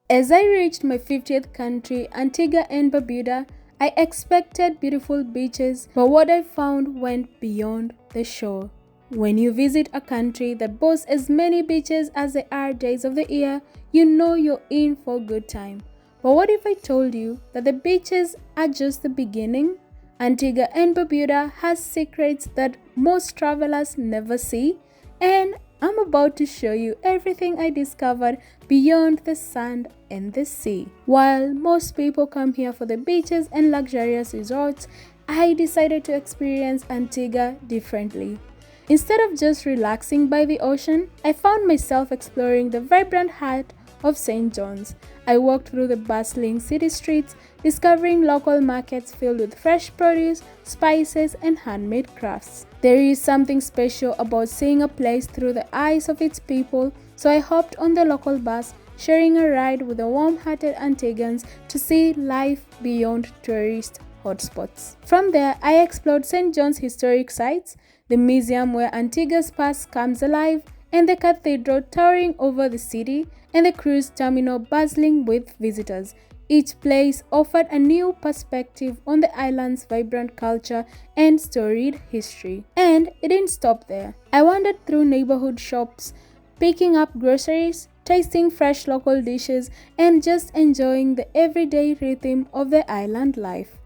As I reached my 50th country, Antigua and Barbuda, I expected beautiful beaches, but what I found went beyond the shore. When you visit a country that boasts as many beaches as there are days of the year, you know you're in for a good time. But what if I told you that the beaches are just the beginning? Antigua and Barbuda has secrets that most travelers never see, and I'm about to show you everything I discovered beyond the sand and the sea. While most people come here for the beaches and luxurious resorts, I decided to experience Antigua differently. Instead of just relaxing by the ocean, I found myself exploring the vibrant heart of St. John's. I walked through the bustling city streets, discovering local markets filled with fresh produce, spices, and handmade crafts. There is something special about seeing a place through the eyes of its people, so I hopped on the local bus, sharing a ride with the warm-hearted Antiguans to see life beyond tourist hotspots. From there, I explored St. John's historic sites, the museum where Antigua's past comes alive, and the cathedral towering over the city, and the cruise terminal bustling with visitors. Each place offered a new perspective on the island's vibrant culture and storied history. And it didn't stop there. I wandered through neighborhood shops, picking up groceries, tasting fresh local dishes, and just enjoying the everyday rhythm of the island life.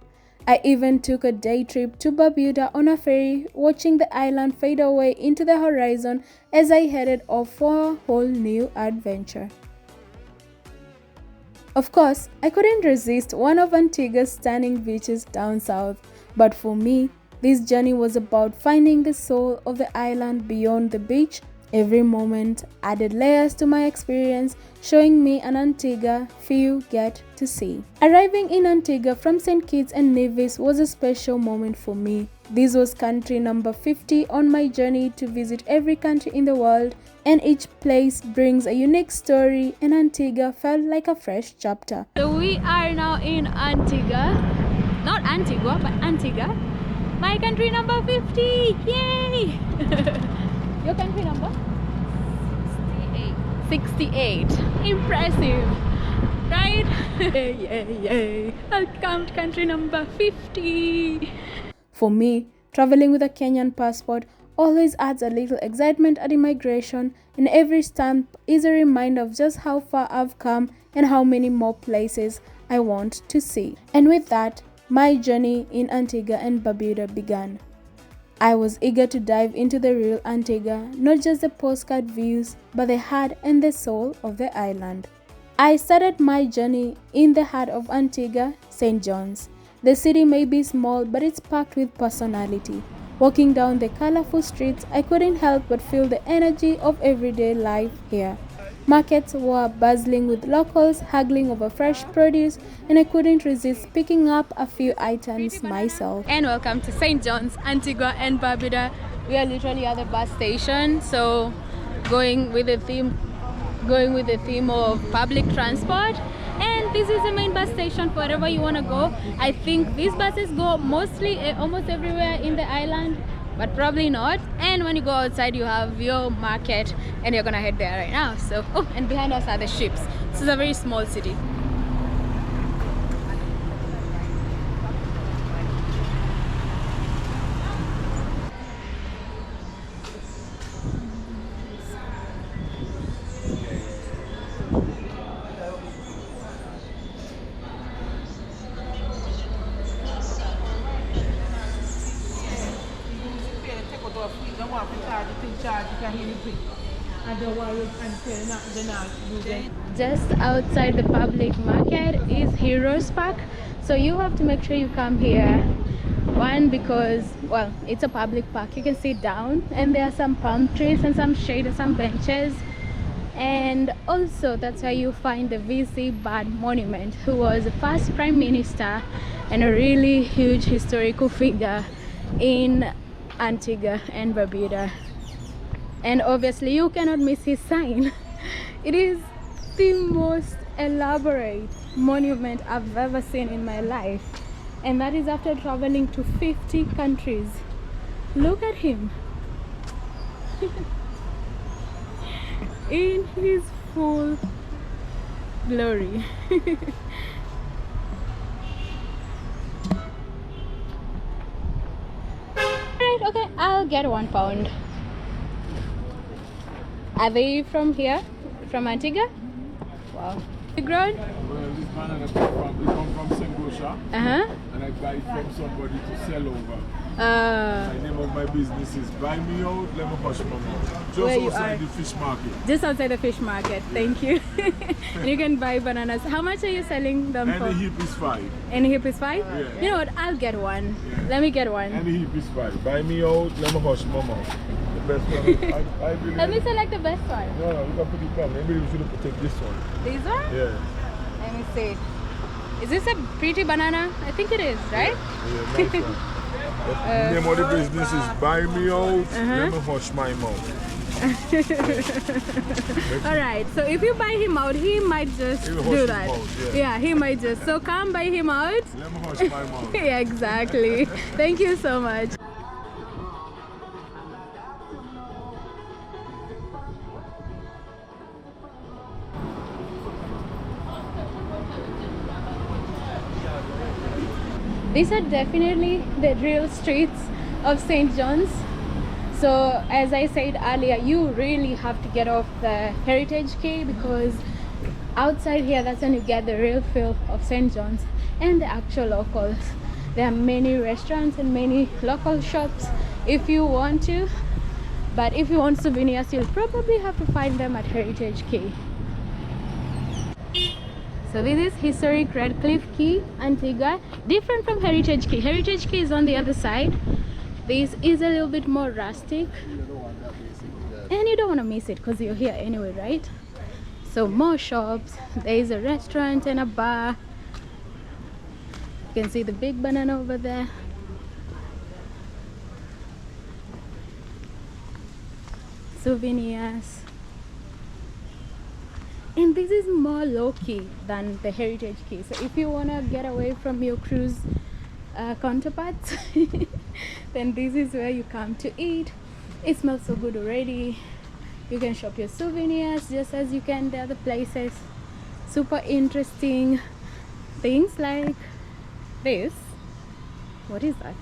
I even took a day trip to Barbuda on a ferry, watching the island fade away into the horizon as I headed off for a whole new adventure. Of course, I couldn't resist one of Antigua's stunning beaches down south, but for me, this journey was about finding the soul of the island beyond the beach. Every moment added layers to my experience, showing me an Antigua few get to see. Arriving in Antigua from St. Kitts and Nevis was a special moment for me. This was country number 50 on my journey to visit every country in the world, and each place brings a unique story, and Antigua felt like a fresh chapter. So we are now in Antigua. Not Antigua, but Antigua. My country number 50! Yay! Your country number? 68. 68. Impressive, right? Yay. Welcome to country number 50. For me, traveling with a Kenyan passport always adds a little excitement at immigration, and every stamp is a reminder of just how far I've come and how many more places I want to see. And with that, my journey in Antigua and Barbuda began. I was eager to dive into the real Antigua, not just the postcard views, but the heart and the soul of the island. I started my journey in the heart of Antigua, St. John's. The city may be small, but it's packed with personality. Walking down the colorful streets, I couldn't help but feel the energy of everyday life here. Markets were bustling with locals haggling over fresh produce, and I couldn't resist picking up a few items myself. And welcome to St. John's, Antigua and Barbuda. We are literally at the bus station, so going with the theme of public transport. And this is the main bus station for wherever you want to go. I think these buses go mostly almost everywhere in the island, but probably not. And when you go outside, you have your market, and you're gonna head there right now. So, oh, and behind us are the ships. This is a very small city. Just outside the public market is Heroes Park, so you have to make sure you come here. One, because, well, it's a public park, you can sit down, and there are some palm trees and some shade and some benches. And also that's where you find the VC Bard Monument, who was the first prime minister and a really huge historical figure in Antigua and Barbuda. And obviously you cannot miss his sign. It is the most elaborate monument I've ever seen in my life, and that is after traveling to 50 countries. Look at him in his full glory. Right, okay, I'll get £1. Are they from here? From Antigua? Wow. Big road? Well, this banana come from St. Lucia. And I buy it from somebody to sell over. The name of my business is Buy Me Out, Let Me Hush My Mouth. Just outside the fish market. Just outside the fish market, thank you. You can buy bananas. How much are you selling them for? Any heap is 5. Any heap is 5? Yeah. You know what, I'll get one. Yeah. Let me get one. Any heap is 5. Buy Me Out, Let Me Hush My Mouth. The best one. I believe. Let me select the best one. No, we can put it down. Maybe we should take this one. This one? Yeah. Let me see. Is this a pretty banana? I think it is, right? Yeah, nice one. The name of the business is Buy Me Out, Let Me Hush My Mouth. Alright, so if you buy him out, he might just do that. Mouth, yeah, he might just. So come buy him out. Let me hush my mouth. Yeah, exactly. Thank you so much. These are definitely the real streets of St. John's. So as I said earlier, you really have to get off the Heritage Quay, because outside here, that's when you get the real feel of St. John's and the actual locals. There are many restaurants and many local shops if you want to, but if you want souvenirs, you'll probably have to find them at Heritage Quay. So this is historic Red Cliff Quay, Antigua, different from Heritage Quay. Heritage Quay is on the other side. This is a little bit more rustic, and you don't want to miss it because you're here anyway, right? So more shops. There is a restaurant and a bar. You can see the big banana over there. Souvenirs. And this is more low-key than the Heritage Quay. So if you want to get away from your cruise counterparts, then this is where you come to eat. It smells so good already. You can shop your souvenirs just as you can the other places. Super interesting things like this. What is that?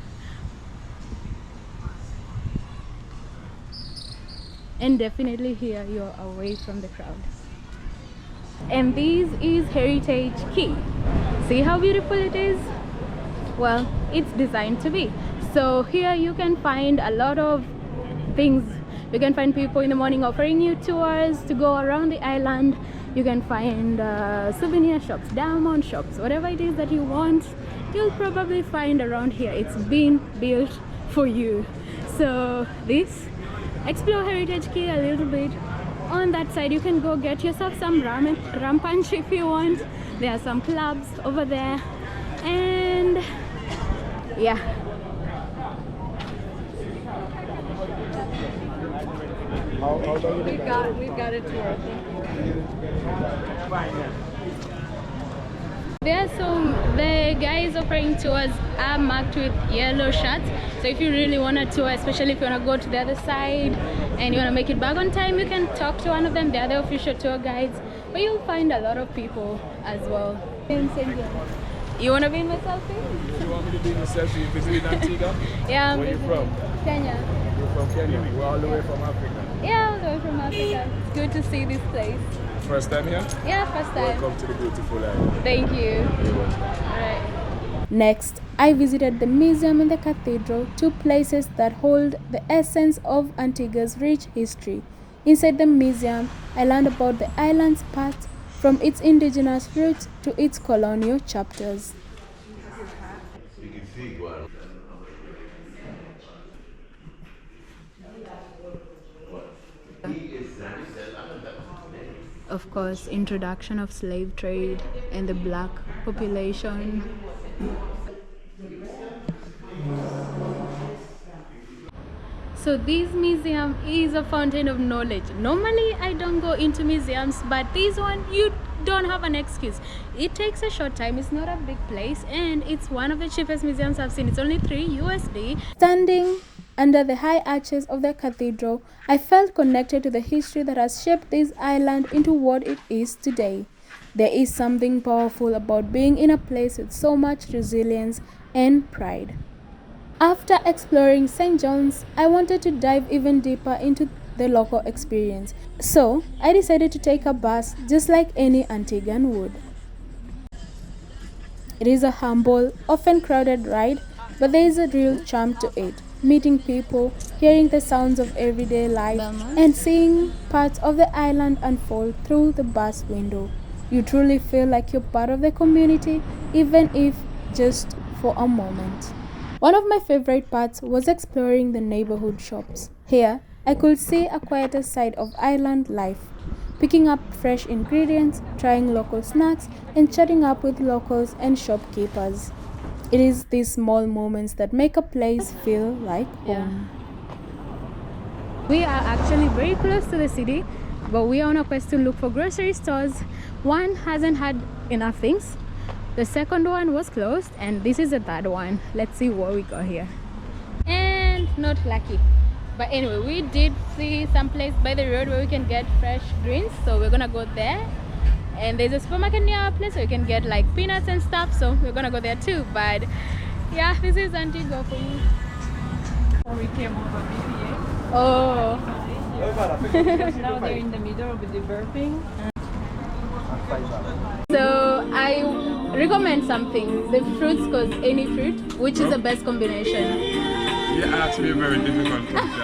And definitely here you're away from the crowd. And this is Heritage Quay. See how beautiful it is? Well, it's designed to be. So here you can find a lot of things. You can find people in the morning offering you tours to go around the island. You can find souvenir shops, diamond shops, whatever it is that you want, you'll probably find around here. It's been built for you. So this, explore Heritage Quay a little bit. On that side you can go get yourself some rum punch if you want. There are some clubs over there, and yeah, we've got a tour. The guys offering tours are marked with yellow shirts. So if you really want a tour, especially if you want to go to the other side and you want to make it back on time, you can talk to one of them. They're the official tour guides. But you'll find a lot of people as well. You want to be in my selfie? You want me to be in the selfie? You visiting Antigua? Yeah. Where are you from? Kenya. You're from Kenya? We're all the way from Africa. Yeah, all the way from Africa. It's good to see this place. First time here? Yeah, first time. Welcome to the beautiful island. Thank you. You're welcome. Alright. Next, I visited the museum and the cathedral, two places that hold the essence of Antigua's rich history. Inside the museum, I learned about the island's path from its indigenous roots to its colonial chapters. Of course, introduction of slave trade and the black population. So this museum is a fountain of knowledge. Normally I don't go into museums, but this one you don't have an excuse. It takes a short time, it's not a big place, and it's one of the cheapest museums I've seen. It's only $3. Standing under the high arches of the cathedral, I felt connected to the history that has shaped this island into what it is today. There is something powerful about being in a place with so much resilience and pride. After exploring St. John's, I wanted to dive even deeper into the local experience. So, I decided to take a bus just like any Antiguan would. It is a humble, often crowded ride, but there is a real charm to it. Meeting people, hearing the sounds of everyday life, and seeing parts of the island unfold through the bus window. You truly feel like you're part of the community, even if just for a moment. One of my favorite parts was exploring the neighborhood shops. Here, I could see a quieter side of island life, picking up fresh ingredients, trying local snacks, and chatting up with locals and shopkeepers. It is these small moments that make a place feel like home. We are actually very close to the city, but we are on a quest to look for grocery stores. One hasn't had enough things. The second one was closed, and this is the third one. Let's see what we got here. And not lucky. But anyway, we did see some place by the road where we can get fresh greens, so we're gonna go there. And there's a supermarket near our place where you can get like peanuts and stuff, so we're gonna go there too. But yeah, this is Antigua for you. We came over BPA. Oh. Now they're in the middle of the burping. So I recommend something. The fruits, cause any fruit, which is the best combination? You asked me a very difficult question.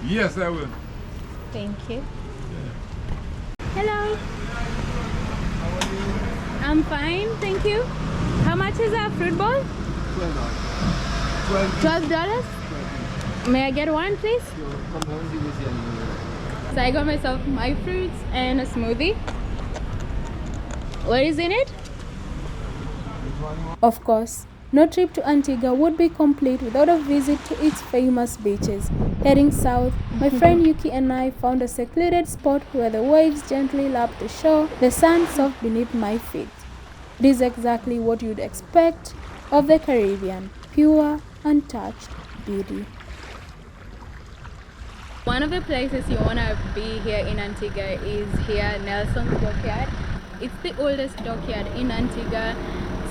Yes, I will. Thank you. Hello. I'm fine, thank you. How much is a fruit bowl? $12. May I get one, please? So I got myself my fruits and a smoothie. What is in it? Of course, no trip to Antigua would be complete without a visit to its famous beaches. Heading south, my friend Yuki and I found a secluded spot where the waves gently lap the shore, the sand soft beneath my feet. It is exactly what you'd expect of the Caribbean, pure, untouched beauty. One of the places you want to be here in Antigua is here, Nelson's Dockyard. It's the oldest dockyard in Antigua,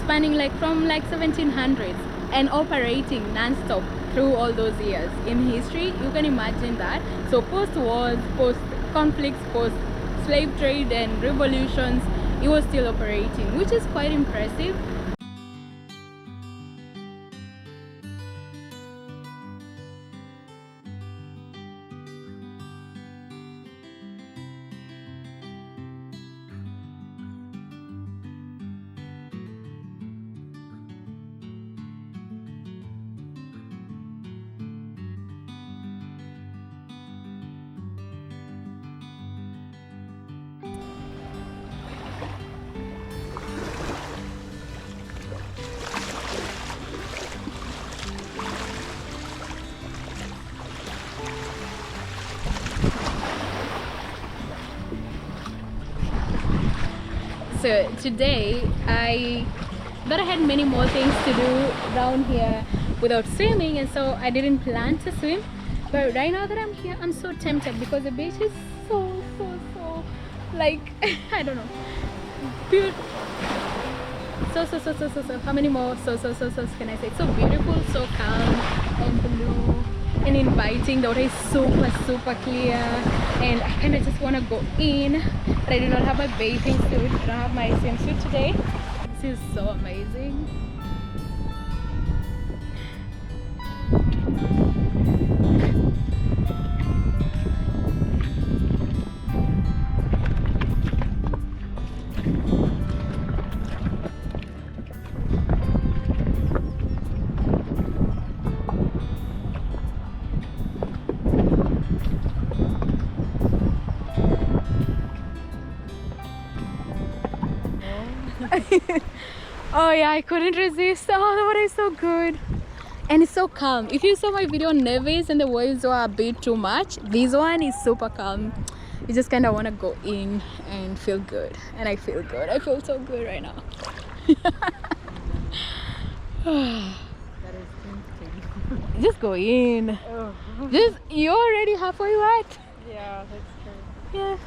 spanning from 1700s and operating non-stop through all those years. In history, you can imagine that. So post-wars, post-conflicts, post-slave trade and revolutions, it was still operating, which is quite impressive. So today I thought I had many more things to do down here without swimming, and so I didn't plan to swim. But right now that I'm here, I'm so tempted because the beach is so like I don't know, beautiful. So how many more so can I say? So beautiful, so calm and blue and inviting. The water is super clear, and I kind of just want to go in, but I do not have my bathing suit. I don't have my swimsuit today. This is so amazing. Oh yeah, I couldn't resist. Oh, the water is so good and it's so calm. If you saw my video on Nevis and the waves were a bit too much, this one is super calm. You just kind of want to go in and feel good, and I feel good. I feel so good right now. That is tempting. Just go in. Oh. You're already halfway, right? Yeah, that's true. Yeah.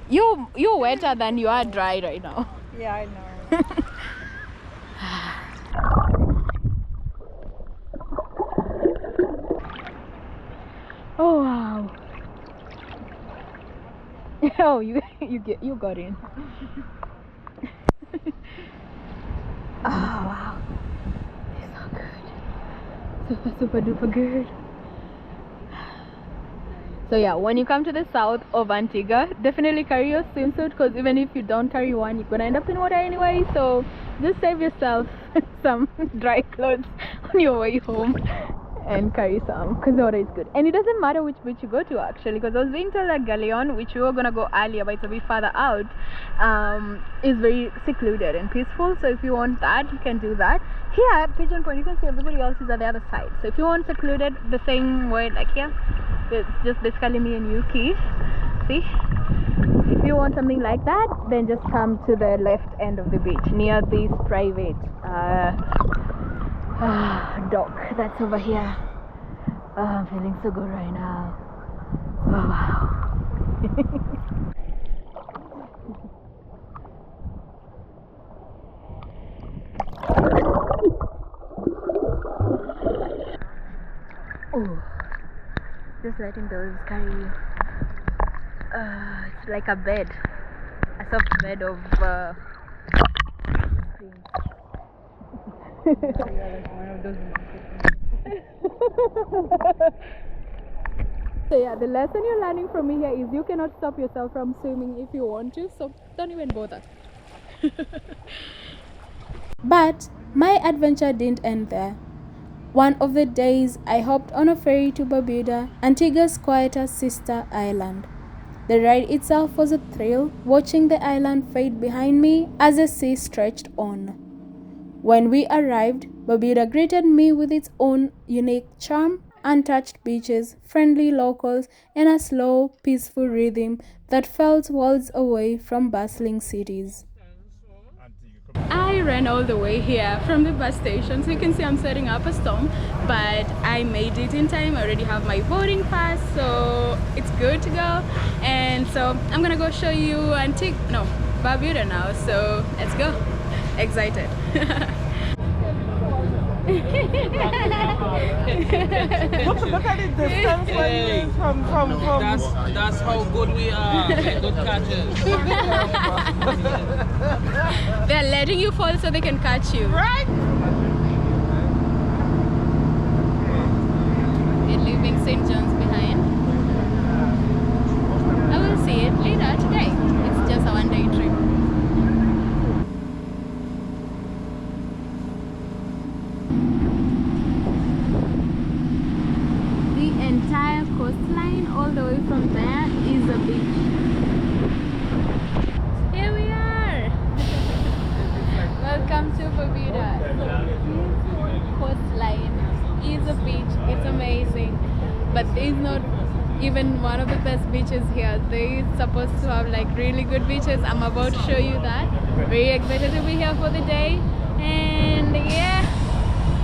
You're wetter than you are dry right now. Yeah, I know. Oh wow. Oh, you got in. Oh wow. It's so good. Super duper good. So yeah, when you come to the south of Antigua, definitely carry your swimsuit, because even if you don't carry one, you're gonna end up in water anyway. So just save yourself some dry clothes on your way home and carry some, because the water is good. And it doesn't matter which beach you go to actually, because I was being told that Galleon, which we were gonna go earlier but it's a bit farther out, is very secluded and peaceful. So if you want that, you can do that. Here at Pigeon Point, you can see everybody else is at the other side. So if you want secluded the same way like here, it's just basically me and you, Keith. See? If you want something like that, then just come to the left end of the beach near this private dock that's over here. Oh, I'm feeling so good right now. Oh wow. Oh, just letting those carry you. It's like a bed, a soft bed of So yeah, the lesson you're learning from me here is you cannot stop yourself from swimming if you want to, so don't even bother. But my adventure didn't end there. One of the days, I hopped on a ferry to Barbuda, Antigua's quieter sister island. The ride itself was a thrill, watching the island fade behind me as the sea stretched on. When we arrived, Barbuda greeted me with its own unique charm, untouched beaches, friendly locals, and a slow, peaceful rhythm that felt worlds away from bustling cities. I ran all the way here from the bus station, so you can see I'm setting up a storm, but I made it in time. I already have my boarding pass, so it's good to go. And so I'm gonna go show you Barbuda now, so let's go. Excited. Look at the distance from That's how good we are. Good catches. They're letting you fall so they can catch you. right. We're leaving St. John's behind. I will see it later today. It's just a one-day trip. The entire coastline, all the way from there, is a beach. Here we are. Welcome to Barbuda. Coastline is a beach. It's amazing, but it's not even one of the best beaches here. They're supposed to have like really good beaches. I'm about to show you that. Very excited to be here for the day, and yeah,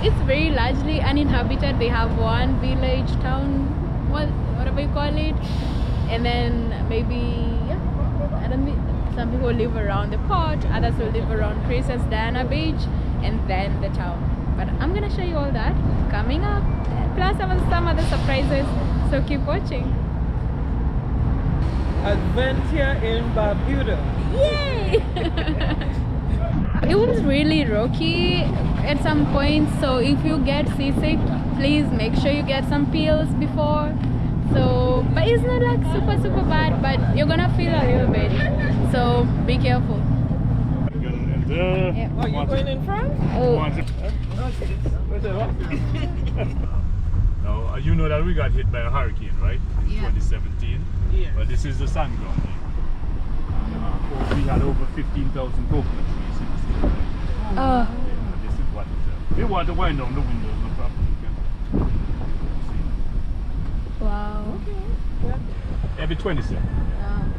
it's very largely uninhabited. They have one village, town, whatever you call it, and then maybe some people live around the port, others will live around Princess Diana Beach, and then the town. But I'm gonna show you all that coming up, plus some other surprises, so keep watching. Adventure in Barbuda. Yay! It was really rocky at some point, so if you get seasick, please make sure you get some pills before. So, but it's not like super bad, but you're gonna feel a little bit, so be careful. Yeah. Oh, you're going in front? Oh. Now, you know that we got hit by a hurricane, right? In 2017. Yeah. But this is the sand ground. We had over 15,000 coconut trees in the city. Oh. This is what it is. We want to wind down the windows, no problem. You can see. Wow. Every 27.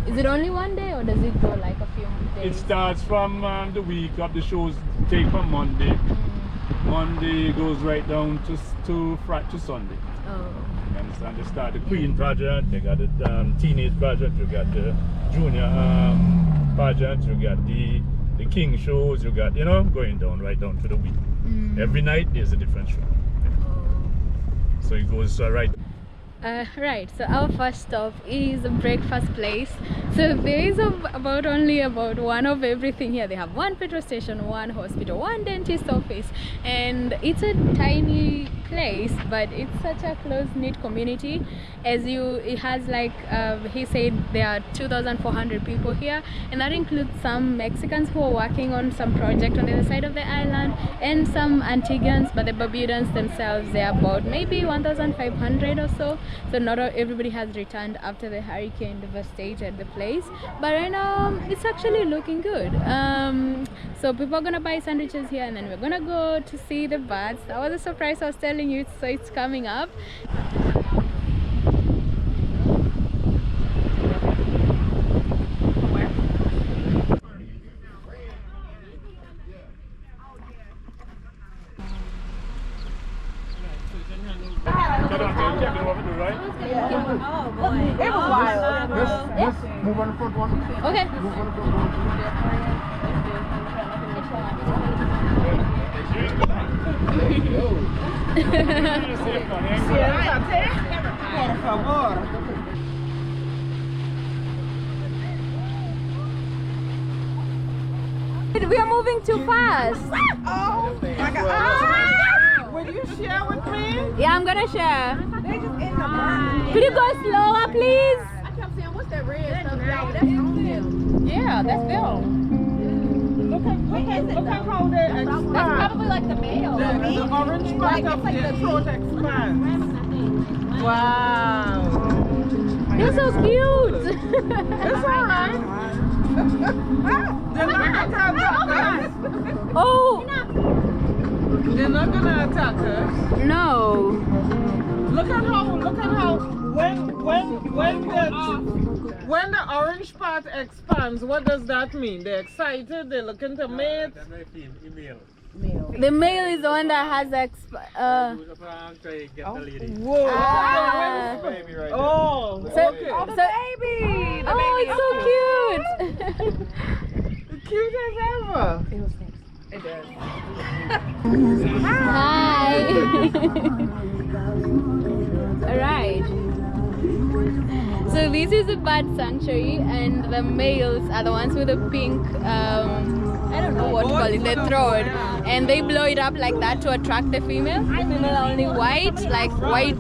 Is it only one day, or does it go like a few days? It starts from the week of the shows, take from Monday. Monday goes right down to Sunday. Oh. You understand? They start the Queen project, they got the Teenage project, they got the junior pageants, you got the king shows, you got, you know, going down right down to the week. Every night there's a different show. So it goes right. Right, so our first stop is a breakfast place. So there is only about one of everything here. They have one petrol station, one hospital, one dentist office, and it's a tiny place, but it's such a close-knit community. It has like he said there are 2,400 people here, and that includes some Mexicans who are working on some project on the other side of the island, and some Antiguans, but the Barbudans themselves, they are about maybe 1,500 or so. So not everybody has returned after the hurricane devastated the place, but right now it's actually looking good. So people are gonna buy sandwiches here, and then we're gonna go to see the birds. That was a surprise I was telling you, so it's coming up. Just move on the front one. Okay. Move on the front one. Por favor. We are moving too fast. Oh my God. Will you share with me? Yeah, I'm gonna share. They just in the burn. Could you go slower, please? I kept saying, what's that red stuff? That's Bill. Yeah, that's Bill. Look at how they expand. That's probably like the male. The orange part of the throat expands. Wow. You're so cute. It's alright. They're not gonna attack us. Oh. They're not gonna attack us. No. Look at how when the orange part expands, what does that mean? They're excited, they're looking to mate. The male is the one that has Whoa. Oh, okay. Oh, it's so cute. The cutest ever. Hi. Alright. So this is a bird sanctuary, and the males are the ones with the pink, I don't know what to call it, the throat. And they blow it up like that to attract the female. The female are only white, like white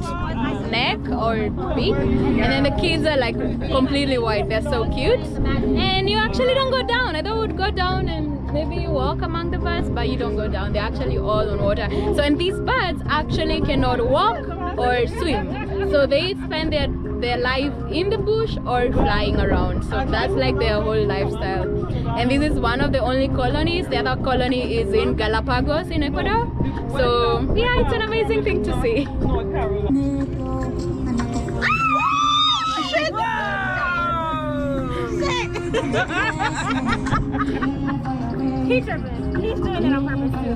neck or beak. And then the kids are like completely white. They're so cute. And you actually don't go down. I thought you would go down and maybe you walk among the birds, but you don't go down. They're actually all on water. So, and these birds actually cannot walk or swim. So they spend their life in the bush or flying around. So that's like their whole lifestyle. And this is one of the only colonies. The other colony is in Galapagos in Ecuador. So yeah, it's an amazing thing to see. He's doing it on purpose too.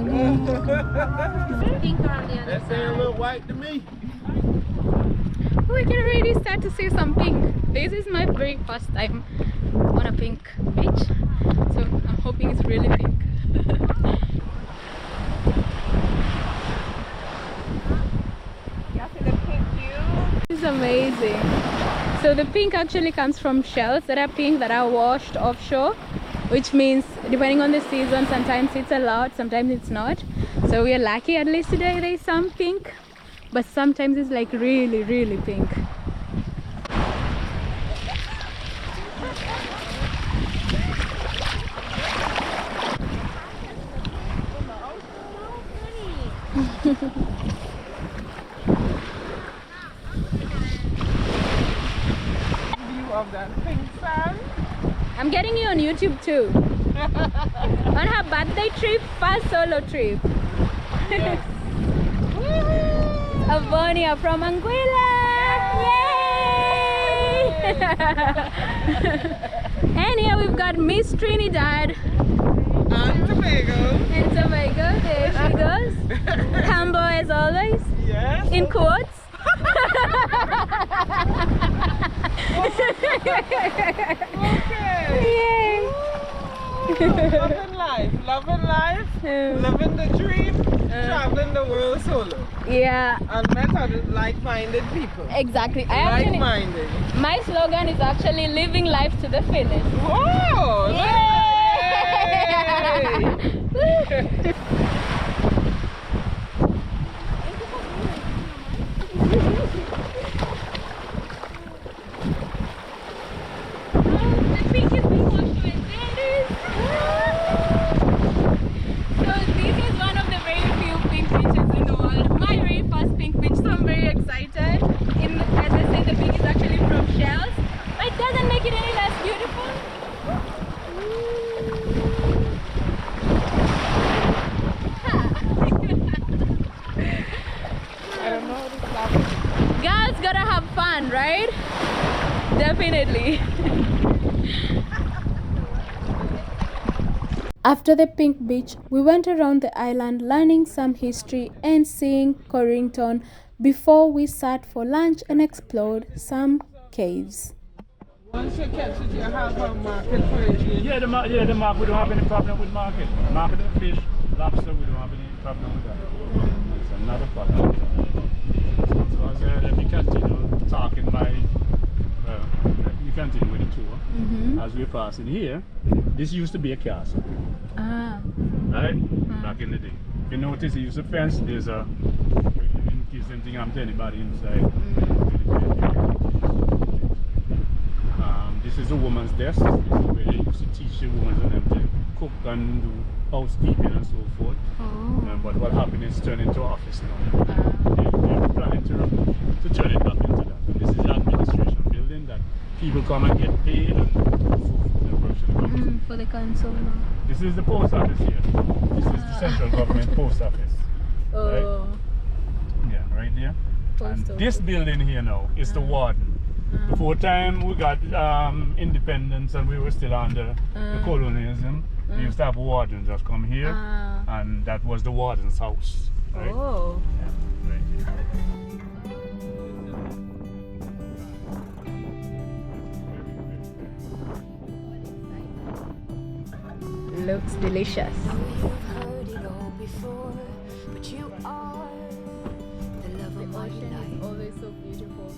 That sound a little white to me. We can already start to see some pink. This is my very first time on a pink beach, so I'm hoping it's really pink. This is amazing. So the pink actually comes from shells that are pink, that are washed offshore, which means depending on the season, sometimes it's a lot, sometimes it's not. So we are lucky, at least today there is some pink, but sometimes it's like really, really pink. Of that pink sand. I'm getting you on YouTube too. On her birthday trip, first solo trip. Yes. Avonia from Anguilla! Yay! And here we've got Miss Trinidad. And Tobago. And Tobago, there she goes. Humble as always. Yes. In quotes. Okay. Loving life, living the dream, traveling the world solo. Yeah. And met other like-minded people. Exactly. Like-minded. My slogan is actually living life to the fullest. Whoa! Yay! Right? Definitely. After the Pink Beach, we went around the island learning some history and seeing Corrington before we sat for lunch and explored some caves. Once you catch it, you have a market for it. Yeah, the market, we don't have any problem with market. Market of fish, lobster, we don't have any problem with that. It's another problem. So as let me continue talking we continue with the tour. As we're passing here, this used to be a castle. Right? Back in the day. If you notice, it used to fence. There's a, in case anything happened to anybody inside. This is a woman's desk. This is where they used to teach the women and them to cook and do housekeeping and so forth. But what happened is turned into an office now. They're planning to turn it back into that. And this is the administration building that people come and get paid and so forth. For the council now. This is the post office here. This is the central government post office. Right? Yeah, right there. And this building here now is the warden. Before time we got independence and we were still under the colonialism, we used to have wardens that come here, and that was the warden's house. Right? Oh. Yeah, right here. Looks delicious. You've heard it all before, but you are the love of my life. Always so beautiful.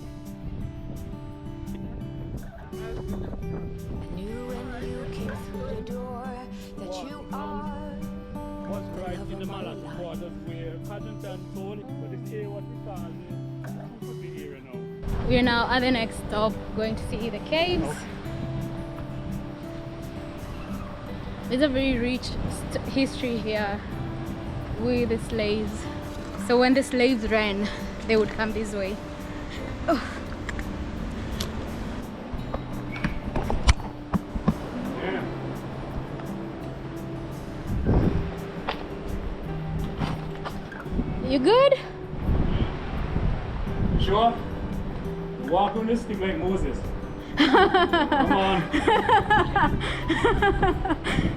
I knew when you came through the door that you are What's right in the Malacca borders where Paddington told it, but it's here what we call it. Could be here now. We're now at the next stop, going to see the caves. There's a very rich history here with the slaves. So when the slaves ran, they would come this way. Oh. Yeah. You good? Sure? Walk on this stick like Moses. Come on.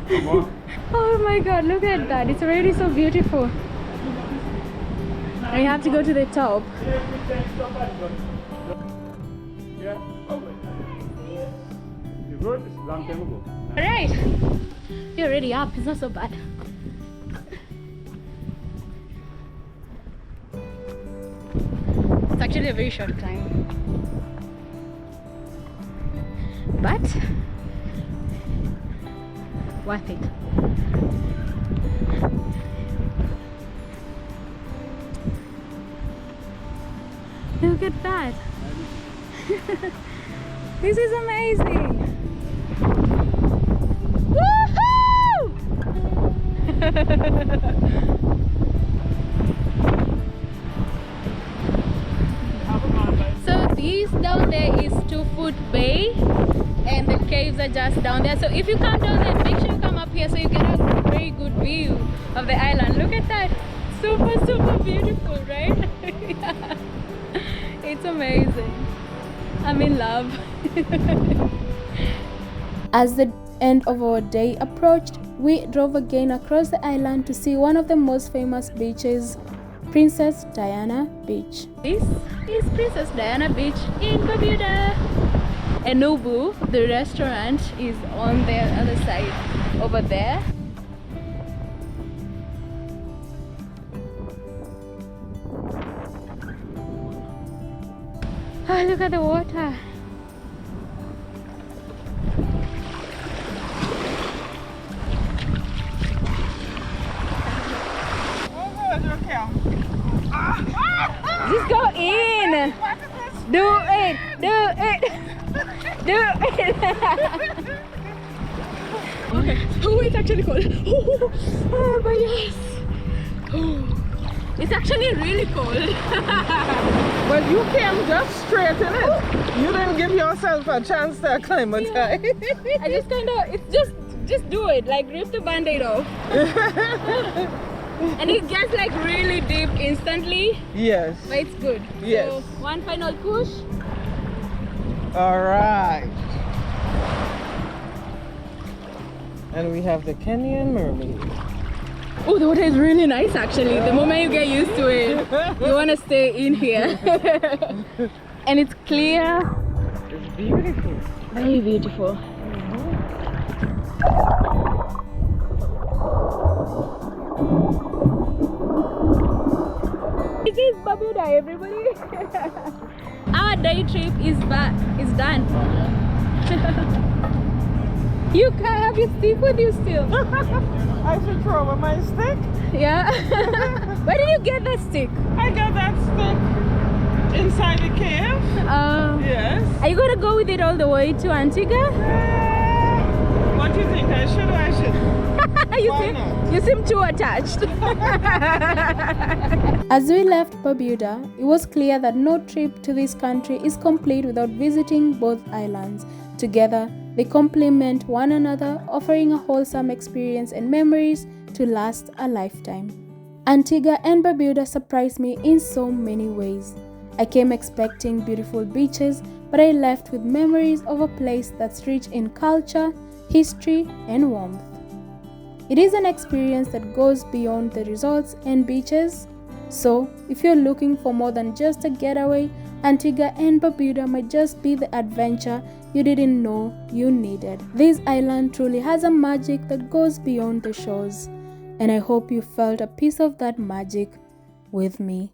Come on. Oh my god, look at that. It's already so beautiful. And you have to go to the top. Yeah. You good? It's a long time ago. Alright. You're already up. It's not so bad. It's actually a very short climb. But worth it. Look at that. This is amazing. Woohoo! So this down there is 2 Foot Bay, and the caves are just down there. So if you come down there, make sure you come up here so you get a very good view of the island. Look at that. Super beautiful, right? Yeah. It's amazing. I'm in love. As the end of our day approached, we drove again across the island to see one of the most famous beaches, Princess Diana Beach. This is Princess Diana Beach in Barbuda. Enubu, the restaurant, is on the other side over there. Oh, look at the water. Just go in. Do it. Do it. Do it. Okay. Oh, it's actually cold. Oh, but yes. Oh, it's actually really cold. Well, you came just straight in it. You didn't give yourself a chance to acclimatize. Yeah. I just kind of, it's just do it. Like rip the band-aid off. And it gets like really deep instantly. Yes. But it's good. Yes. So one final push. All right. And we have the Kenyan mermaid. Oh, the water is really nice actually. The moment you get used to it, you want to stay in here. And it's clear. It's beautiful. Very beautiful. This is Barbuda, everybody. Our day trip is done. You can't have your stick with you still. I should throw away my stick. Yeah. Where did you get that stick? I got that stick inside the cave. Yes. Are you gonna go with it all the way to Antigua? What do you think? I should or I shouldn't? You seem too attached. As we left Barbuda, it was clear that no trip to this country is complete without visiting both islands. Together, they complement one another, offering a wholesome experience and memories to last a lifetime. Antigua and Barbuda surprised me in so many ways. I came expecting beautiful beaches, but I left with memories of a place that's rich in culture, history, and warmth. It is an experience that goes beyond the resorts and beaches. So, if you're looking for more than just a getaway, Antigua and Barbuda might just be the adventure you didn't know you needed. This island truly has a magic that goes beyond the shores, and I hope you felt a piece of that magic with me.